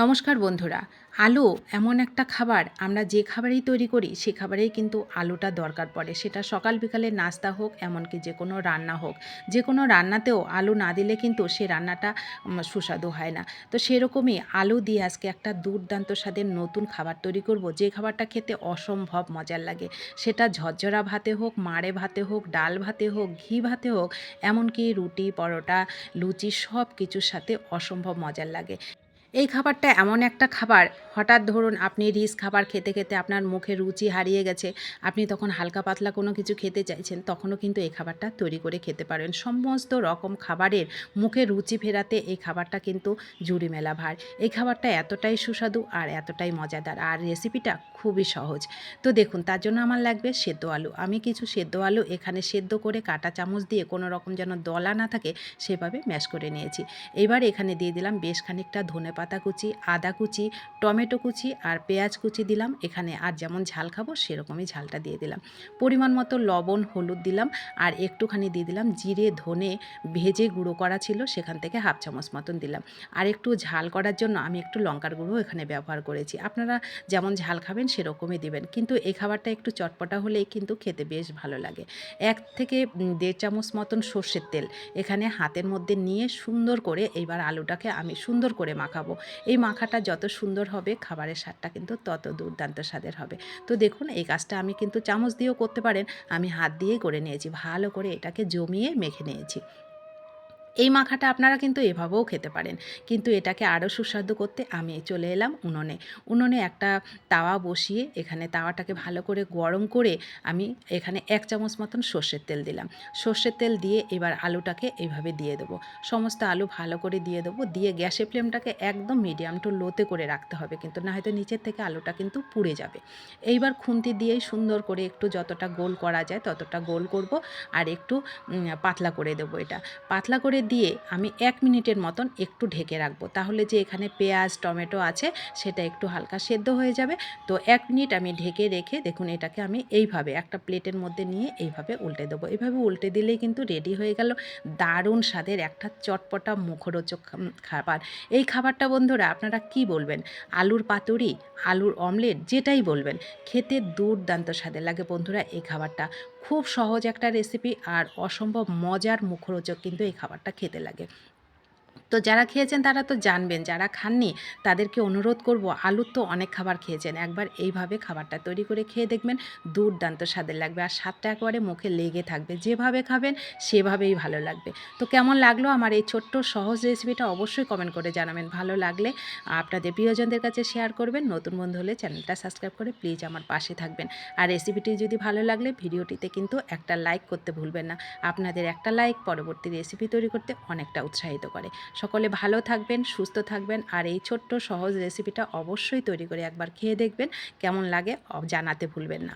নমস্কার বন্ধুরা। আলু এমন একটা খাবার, আমরা যে খাবারই তৈরি করি সে খাবারেই কিন্তু আলুটা দরকার পড়ে। সেটা সকাল বিকালের নাস্তা হোক, এমনকি যে কোনো রান্না হোক। যে কোনো রান্নাতেও আলু না দিলে কিন্তু সে রান্নাটা সুস্বাদু হয় না। তো সেরকমই আলু দিয়ে আজকে একটা দুর্দান্ত স্বাদের নতুন খাবার তৈরি করব, যে খাবারটা খেতে অসম্ভব মজার লাগে। সেটা ঝরঝরা ভাতে হোক, মাড়ে ভাতে হোক, ডাল ভাতে হোক, ঘি ভাতে হোক, এমনকি রুটি, পরোটা, লুচি সব কিছুর সাথে অসম্ভব মজার লাগে। এই খাবারটা এমন একটা খাবার, হঠাৎ ধরুন আপনি রিচ খাবার খেতে খেতে আপনার মুখে রুচি হারিয়ে গেছে, আপনি তখন হালকা পাতলা কোনো কিছু খেতে চাইছেন, তখনও কিন্তু এই খাবারটা তৈরি করে খেতে পারেন। সমস্ত রকম খাবারের মুখে রুচি ফেরাতে এই খাবারটা কিন্তু জুড়ি মেলা ভার। এই খাবারটা এতটাই সুস্বাদু আর এতটাই মজাদার, আর রেসিপিটা খুবই সহজ। তো দেখুন, তার জন্য আমার লাগবে সেদ্ধ আলু। আমি কিছু সেদ্ধ আলু এখানে সেদ্ধ করে কাঁটা চামচ দিয়ে কোনো রকম যেন দলা না থাকে সেভাবে ম্যাশ করে নিয়েছি। এবার এখানে দিয়ে দিলাম বেশ খানিকটা ধনেপাতা কুচি, আদা কুচি, টমেটো কুচি আর পেঁয়াজ কুচি দিলাম এখানে। আর যেমন ঝাল খাবো সেরকমই ঝালটা দিয়ে দিলাম। পরিমাণ মতো লবণ, হলুদ দিলাম, আর একটুখানি দিয়ে দিলাম জিরে, ধনে ভেজে গুঁড়ো করা ছিল সেখান থেকে হাফ চামচ মতন দিলাম। আর একটু ঝাল করার জন্য আমি একটু লঙ্কার গুঁড়ো এখানে ব্যবহার করেছি। আপনারা যেমন ঝাল খাবেন সেরকমই দিবেন, কিন্তু এই খাবারটা একটু চটপটা হলেই কিন্তু খেতে বেশ ভালো লাগে। 1 থেকে 1.5 চামচ মতন সর্ষের তেল এখানে হাতের মধ্যে নিয়ে সুন্দর করে এইবার আলুটাকে আমি সুন্দর করে মাখাবো। এই মাখাটা যত সুন্দর হবে, খাবারের স্বাদটা কিন্তু তত দুর্দান্ত স্বাদের হবে। তো দেখুন, এই কাজটা আমি কিন্তু চামচ দিয়েও করতে পারেন, আমি হাত দিয়েই করে নিয়েছি। ভালো করে এটাকে জমিয়ে মেখে নিয়েছি। এই মাখাটা আপনারা কিন্তু এভাবেও খেতে পারেন, কিন্তু এটাকে আরও সুস্বাদু করতে আমি চলে এলাম উনুনে। উনুনে একটা তাওয়া বসিয়ে এখানে তাওয়াটাকে ভালো করে গরম করে আমি এখানে 1 চামচ মতন সর্ষের তেল দিলাম। সর্ষের তেল দিয়ে এবার আলুটাকে এইভাবে দিয়ে দেবো। সমস্ত আলু ভালো করে দিয়ে দেবো, দিয়ে গ্যাসের ফ্লেমটাকে একদম মিডিয়াম টু লোতে করে রাখতে হবে, কিন্তু না হয়তো নিচের থেকে আলুটা কিন্তু পুড়ে যাবে। এইবার খুন্তি দিয়েই সুন্দর করে একটু যতটা গোল করা যায় ততটা গোল করব, আর একটু পাতলা করে দেবো এটা। পাতলা করে দিয়ে আমি 1 মিনিটের মতন একটু ঢেকে রাখবো, তাহলে যে এখানে পেঁয়াজ, টমেটো আছে সেটা একটু হালকা সেদ্ধ হয়ে যাবে। তো 1 মিনিট আমি ঢেকে রেখে দেখুন এটাকে আমি এইভাবে একটা প্লেটের মধ্যে নিয়ে এইভাবে উল্টে দেবো। এইভাবে উল্টে দিলেই কিন্তু রেডি হয়ে গেল দারুণ স্বাদের একটা চটপটা মুখরোচক খাবার। এই খাবারটা বন্ধুরা আপনারা কি বলবেন? আলুর পাতুরি, আলুর অমলেট, যেটাই বলবেন, খেতে দুর্দান্ত স্বাদের লাগে বন্ধুরা এই খাবারটা। খুব সহজ একটা রেসিপি, আর অসম্ভব মজার মুখরোচক কিন্তু এই খাবারটা খেতে লাগে। তো যারা খেয়েছেন তারা তো জানবেন, যারা খাননি তাদেরকে অনুরোধ করব, আলুর তো অনেক খাবার খেয়েছেন, একবার এইভাবে খাবারটা তৈরি করে খেয়ে দেখবেন, দুর্দান্ত স্বাদের লাগবে, আর স্বাদটা একেবারে মুখে লেগে থাকবে। যেভাবে খাবেন সেভাবেই ভালো লাগবে। তো কেমন লাগলো আমার এই ছোট্ট সহজ রেসিপিটা অবশ্যই কমেন্ট করে জানাবেন। ভালো লাগলে আপনাদের প্রিয়জনদের কাছে শেয়ার করবেন। নতুন বন্ধু হলে চ্যানেলটা সাবস্ক্রাইব করে প্লিজ আমার পাশে থাকবেন। আর রেসিপিটি যদি ভালো লাগলে ভিডিওটিতে কিন্তু একটা লাইক করতে ভুলবেন না। আপনাদের একটা লাইক পরবর্তী রেসিপি তৈরি করতে অনেকটা উৎসাহিত করে। সকলে ভালো থাকবেন, সুস্থ থাকবেন, আর এই ছোট্ট সহজ রেসিপিটা অবশ্যই তৈরি করে একবার খেয়ে দেখবেন, কেমন লাগে জানাতে ভুলবেন না।